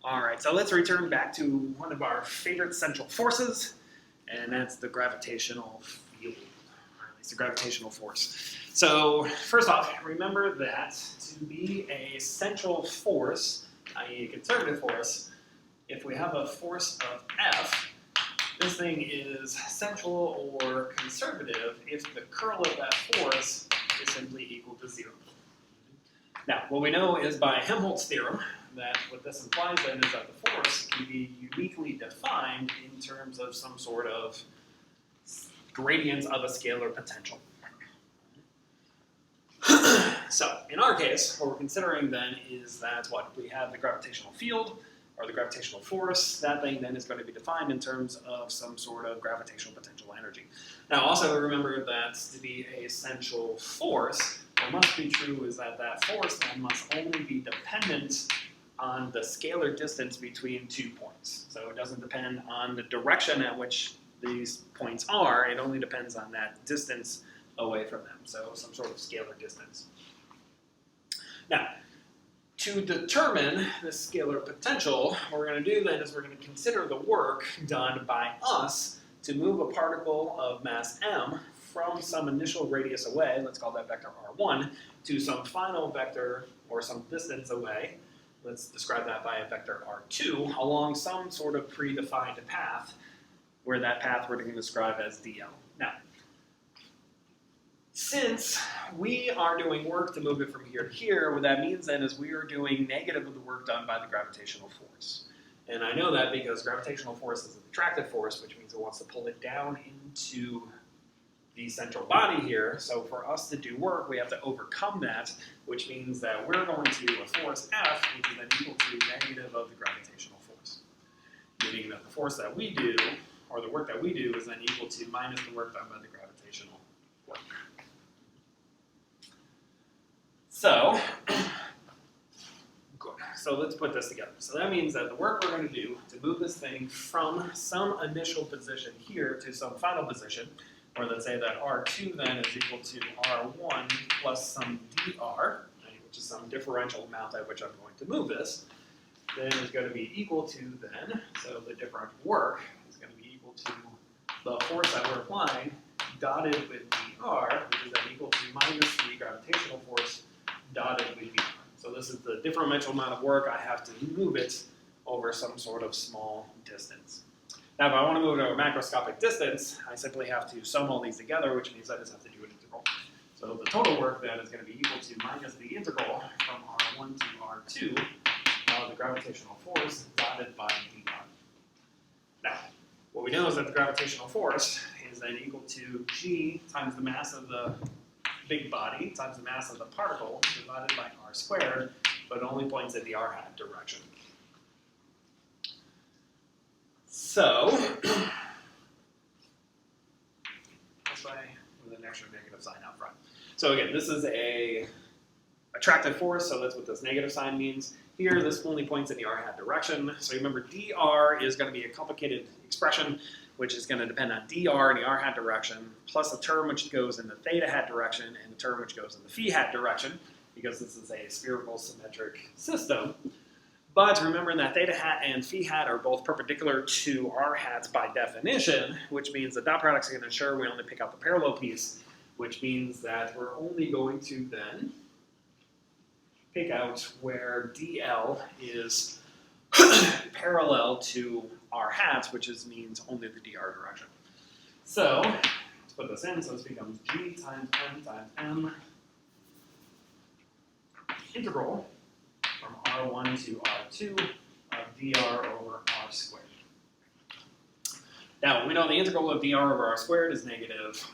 All right, so let's return back to one of our favorite central forces, and that's the gravitational field, or at least the gravitational force. So first off, remember that to be a central force, i.e. a conservative force, if we have a force of F, this thing is central or conservative if the curl of that force is simply equal to 0. Now, what we know is by Helmholtz theorem that what this implies then is that the force can be uniquely defined in terms of some sort of gradients of a scalar potential. So, in our case, what we're considering then is that we have the gravitational field, or the gravitational force. That thing then is going to be defined in terms of some sort of gravitational potential energy. Now, also remember that to be a central force, what must be true is that that force then must only be dependent on the scalar distance between 2 points. So it doesn't depend on the direction at which these points are, it only depends on that distance away from them, so some sort of scalar distance. Now, to determine the scalar potential, what we're going to do then is we're going to consider the work done by us to move a particle of mass m from some initial radius away, let's call that vector r1, to some final vector or some distance away, let's describe that by a vector r2, along some sort of predefined path, where that path we're going to describe as dl. Now, since we are doing work to move it from here to here, what that means then is we are doing negative of the work done by the gravitational force. And I know that because gravitational force is an attractive force, which means it wants to pull it down into the central body here. So for us to do work, we have to overcome that, which means that we're going to do a force F, which is then equal to negative of the gravitational force. Meaning that the force that we do, or the work that we do, is then equal to minus the work done by the gravitational work. So, good. So let's put this together. So that means that the work we're going to do to move this thing from some initial position here to some final position, or let's say that R2 then is equal to R1 plus some dr, which is some differential amount at which I'm going to move this, then is going to be equal to then, so the differential work is going to be equal to the force that we're applying dotted with dr, which is then equal to minus the gravitational force dotted with dr. So this is the differential amount of work I have to move it over some sort of small distance. Now, if I want to move it over a macroscopic distance, I simply have to sum all these together, which means I just have to do an integral. So the total work then is going to be equal to minus the integral from R1 to R2 of the gravitational force dotted by dr. Now, what we know is that the gravitational force is then equal to g times the mass of the big body times the mass of the particle divided by r squared, but it only points in the r hat direction. So, that's why with an extra negative sign out front. So again, this is a attractive force, so that's what this negative sign means. Here, this only points in the r hat direction. So remember, dr is going to be a complicated expression, which is going to depend on dr in the r hat direction, plus a term which goes in the theta hat direction, and a term which goes in the phi hat direction, because this is a spherical symmetric system. But remember that theta hat and phi hat are both perpendicular to r hats by definition, which means the dot products are going to ensure we only pick out the parallel piece, which means that we're only going to then pick out where dl is parallel to r hats, which means only the dr direction. So let's put this in. So this becomes g times m integral from r1 to r2 of dr over r squared. Now we know the integral of dr over r squared is negative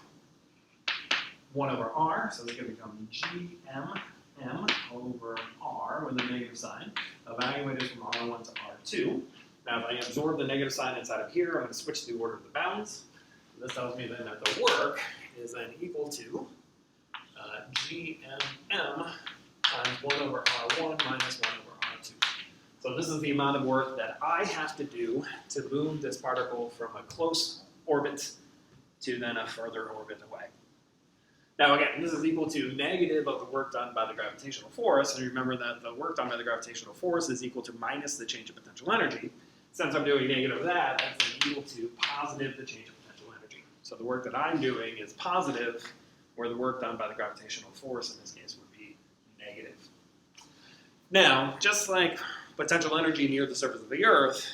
1 over r, so this can become gm over r with a negative sign, evaluated from r1 to r2. Now if I absorb the negative sign inside of here, I'm going to switch the order of the bounds. This tells me then that the work is then equal to gmm times 1 over r1 minus 1 over r2. So this is the amount of work that I have to do to move this particle from a close orbit to then a further orbit away. Now again, this is equal to negative of the work done by the gravitational force, and remember that the work done by the gravitational force is equal to minus the change of potential energy. Since I'm doing negative of that, that's equal to positive the change of potential energy. So the work that I'm doing is positive, where the work done by the gravitational force in this case would be negative. Now, just like potential energy near the surface of the Earth,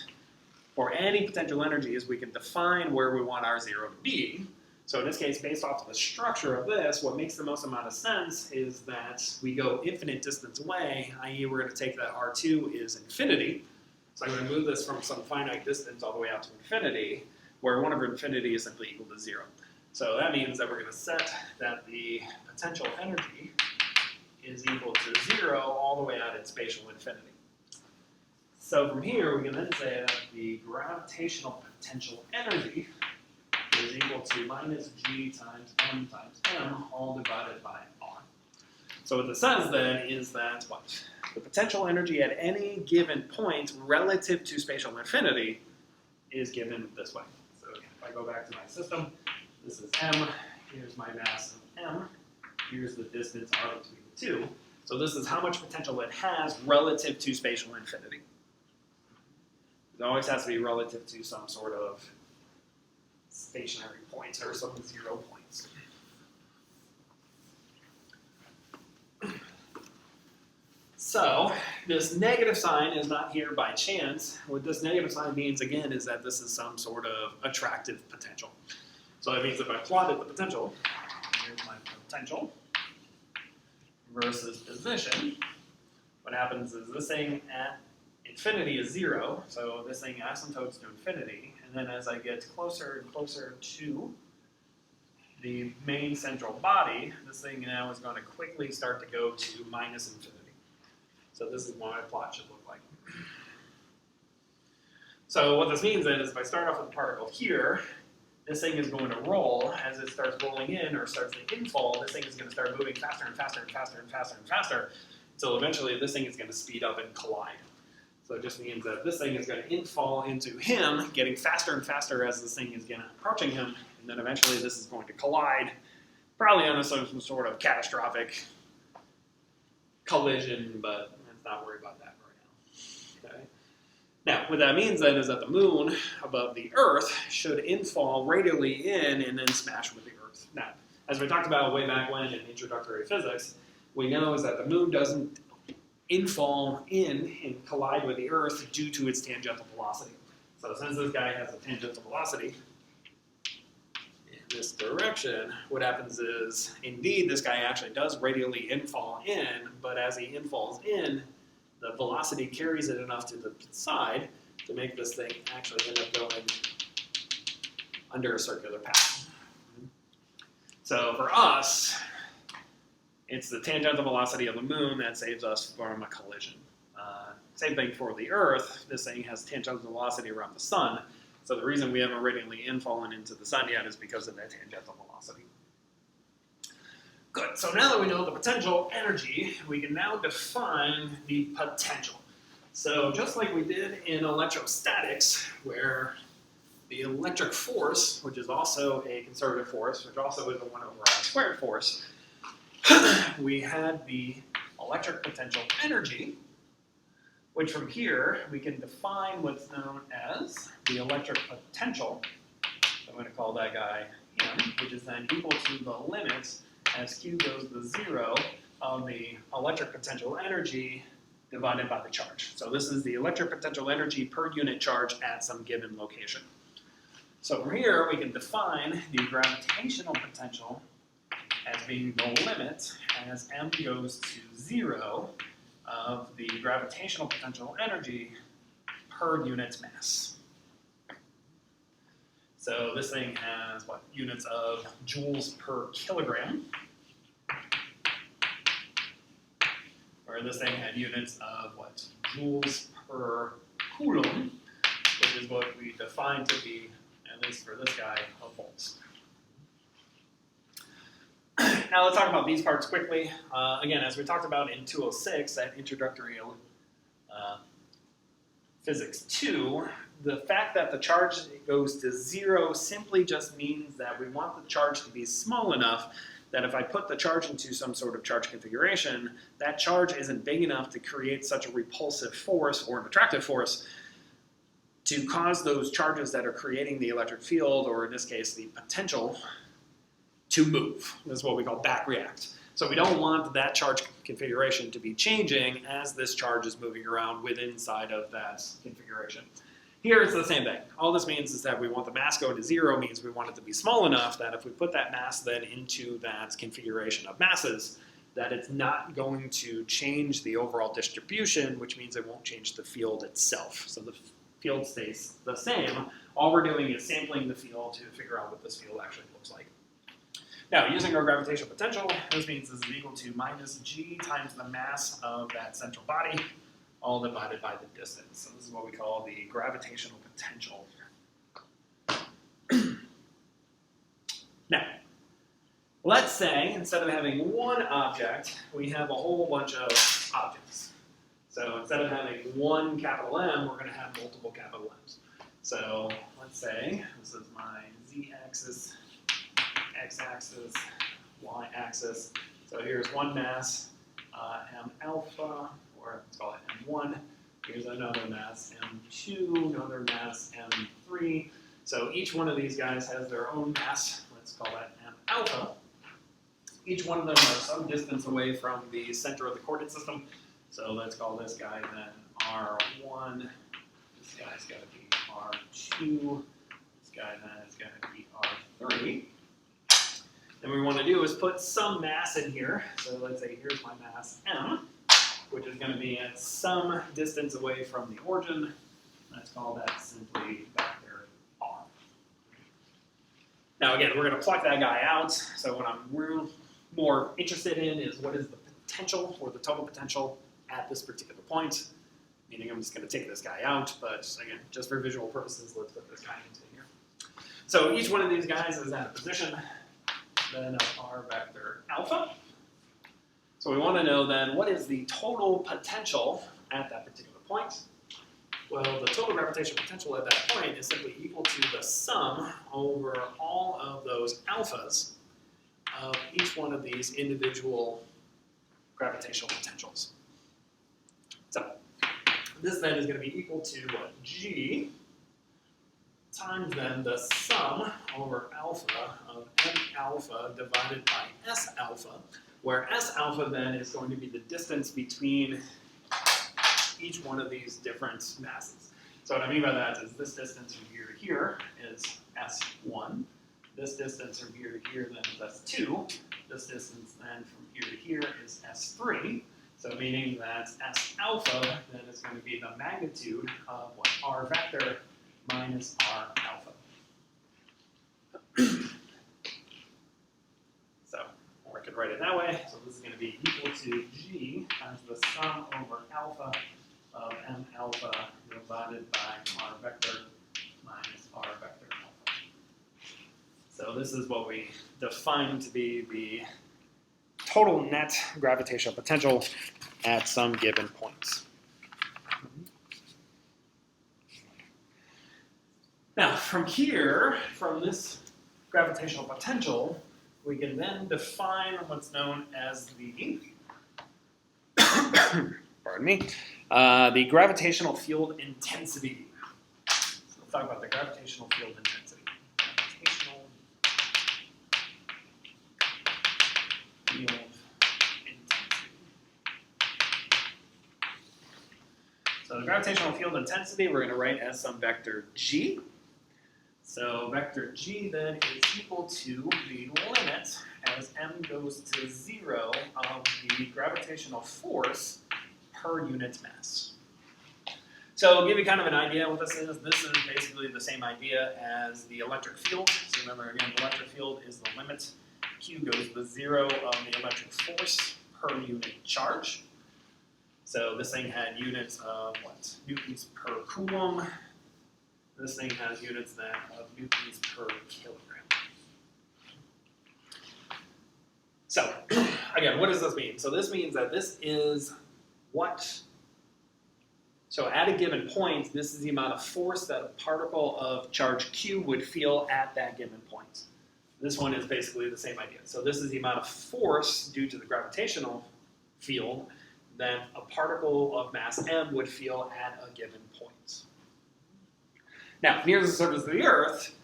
for any potential energies, we can define where we want R0 to be. So in this case, based off of the structure of this, what makes the most amount of sense is that we go infinite distance away, i.e. we're going to take that R2 is infinity. So I'm going to move this from some finite distance all the way out to infinity, where 1 over infinity is simply equal to 0. So that means that we're going to set that the potential energy is equal to 0 all the way out in spatial infinity. So from here, we can then say that the gravitational potential energy is equal to minus g times m all divided by r. So what this says then is that what? The potential energy at any given point relative to spatial infinity is given this way. So if I go back to my system, this is m, here's my mass of m, here's the distance r between the two. So this is how much potential it has relative to spatial infinity. It always has to be relative to some sort of stationary point or some 0 points. So this negative sign is not here by chance. What this negative sign means, again, is that this is some sort of attractive potential. So that means if I plotted the potential, here's my potential versus position, what happens is this thing at infinity is 0, so this thing asymptotes to infinity, and then as I get closer and closer to the main central body, this thing now is going to quickly start to go to minus infinity. So this is what my plot should look like. So what this means then is if I start off with a particle here, this thing is going to roll. As it starts rolling in or starts to infall, this thing is going to start moving faster and faster and faster and faster and faster, until eventually this thing is going to speed up and collide. So it just means that this thing is going to infall into him, getting faster and faster as this thing is approaching him, and then eventually this is going to collide, probably on some sort of catastrophic collision, but let's not worry about that right now. Okay? Now, what that means then is that the moon above the Earth should infall radially in and then smash with the Earth. Now, as we talked about way back when in introductory physics, we know is that the moon doesn't infall in and collide with the Earth due to its tangential velocity. So since this guy has a tangential velocity in this direction, what happens is, indeed, this guy actually does radially infall in, but as he infalls in, the velocity carries it enough to the side to make this thing actually end up going under a circular path. So for us, it's the tangential velocity of the moon that saves us from a collision. Same thing for the Earth. This thing has tangential velocity around the sun. So the reason we haven't radially infallen into the sun yet is because of that tangential velocity. Good. So now that we know the potential energy, we can now define the potential. So just like we did in electrostatics, where the electric force, which is also a conservative force, which also is a 1 over r squared force, we had the electric potential energy, which from here we can define what's known as the electric potential. So I'm going to call that guy M, which is then equal to the limit as Q goes to 0 of the electric potential energy divided by the charge. So this is the electric potential energy per unit charge at some given location. So from here we can define the gravitational potential as being the limit as m goes to 0 of the gravitational potential energy per unit mass. So this thing has what? Units of joules per kilogram, where this thing had units of what? Joules per coulomb, which is what we define to be, at least for this guy, a volts. Now let's talk about these parts quickly. Again, as we talked about in 206, that introductory physics 2, the fact that the charge goes to 0 simply just means that we want the charge to be small enough that if I put the charge into some sort of charge configuration, that charge isn't big enough to create such a repulsive force or an attractive force to cause those charges that are creating the electric field, or in this case, the potential, to move. This is what we call back react. So we don't want that charge configuration to be changing as this charge is moving around inside of that configuration. Here it's the same thing. All this means is that we want the mass going to 0, means we want it to be small enough that if we put that mass then into that configuration of masses, that it's not going to change the overall distribution, which means it won't change the field itself. So the field stays the same. All we're doing is sampling the field to figure out what this field actually looks like. Now, using our gravitational potential, this means this is equal to minus g times the mass of that central body, all divided by the distance. So this is what we call the gravitational potential. Now, let's say instead of having one object, we have a whole bunch of objects. So instead of having one capital M, we're going to have multiple capital M's. So let's say this is my z-axis, x-axis, y-axis. So here's one mass, m alpha, or let's call it m1. Here's another mass, m2, another mass, m3. So each one of these guys has their own mass. Let's call that m alpha. Each one of them are some distance away from the center of the coordinate system. So let's call this guy then R1. This guy's got to be R2. This guy then is going to be R3. And what we want to do is put some mass in here. So let's say here's my mass M, which is going to be at some distance away from the origin. Let's call that simply vector R. Now again, we're going to pluck that guy out. So what I'm more interested in is what is the potential or the total potential at this particular point. Meaning I'm just going to take this guy out, but again, just for visual purposes, let's put this guy into here. So each one of these guys is at a position then of R vector alpha. So we want to know then what is the total potential at that particular point. Well, the total gravitational potential at that point is simply equal to the sum over all of those alphas of each one of these individual gravitational potentials. So this then is going to be equal to G times then the sum over alpha of m alpha divided by s alpha, where s alpha then is going to be the distance between each one of these different masses. So what I mean by that is this distance from here to here is s1. This distance from here to here then is s2. This distance then from here to here is s3. So meaning that s alpha then is going to be the magnitude of what r vector minus r alpha. So, or I could write it that way. So this is going to be equal to G times the sum over alpha of m alpha divided by r vector minus r vector alpha. So this is what we define to be the total net gravitational potential at some given points. Now, from here, from this gravitational potential, we can then define what's known as the, pardon me, the gravitational field intensity. So let's talk about the gravitational field intensity. Gravitational field intensity. So the gravitational field intensity we're going to write as some vector G. So vector G then is equal to the limit as m goes to 0 of the gravitational force per unit mass. So I'll give you kind of an idea what this is. This is basically the same idea as the electric field. So remember again, the electric field is the limit. Q goes to 0 of the electric force per unit charge. So this thing had units of what? Newtons per coulomb. This thing has units then of newtons per kilogram. So, again, what does this mean? So this means that this is what, so at a given point, this is the amount of force that a particle of charge Q would feel at that given point. This one is basically the same idea. So this is the amount of force due to the gravitational field that a particle of mass m would feel at a given point. Now, near the surface of the Earth,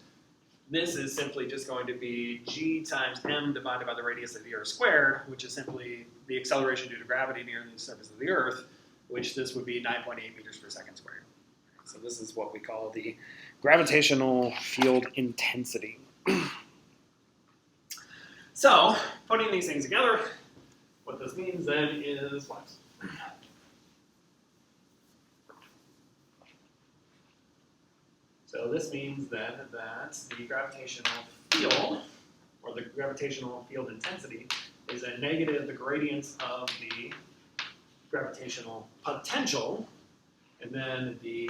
this is simply just going to be g times m divided by the radius of the Earth squared, which is simply the acceleration due to gravity near the surface of the Earth, which this would be 9.8 meters per second squared. So this is what we call the gravitational field intensity. So, putting these things together, what this means then is what? So this means then that the gravitational field, or the gravitational field intensity, is a negative the gradient of the gravitational potential, and then the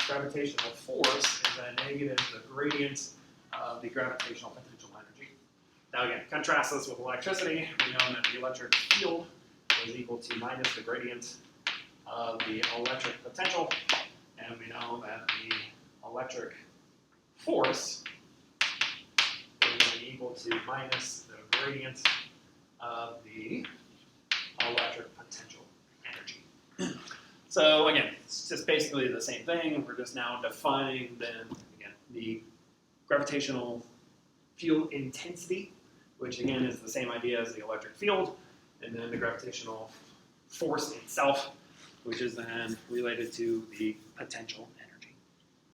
gravitational force is a negative the gradient of the gravitational potential energy. Now again, contrast this with electricity. We know that the electric field is equal to minus the gradient of the electric potential, and we know that the electric force is going to be equal to minus the gradient of the electric potential energy. So again, it's just basically the same thing. We're just now defining then, again, the gravitational field intensity, which again is the same idea as the electric field, and then the gravitational force itself, which is then related to the potential energy.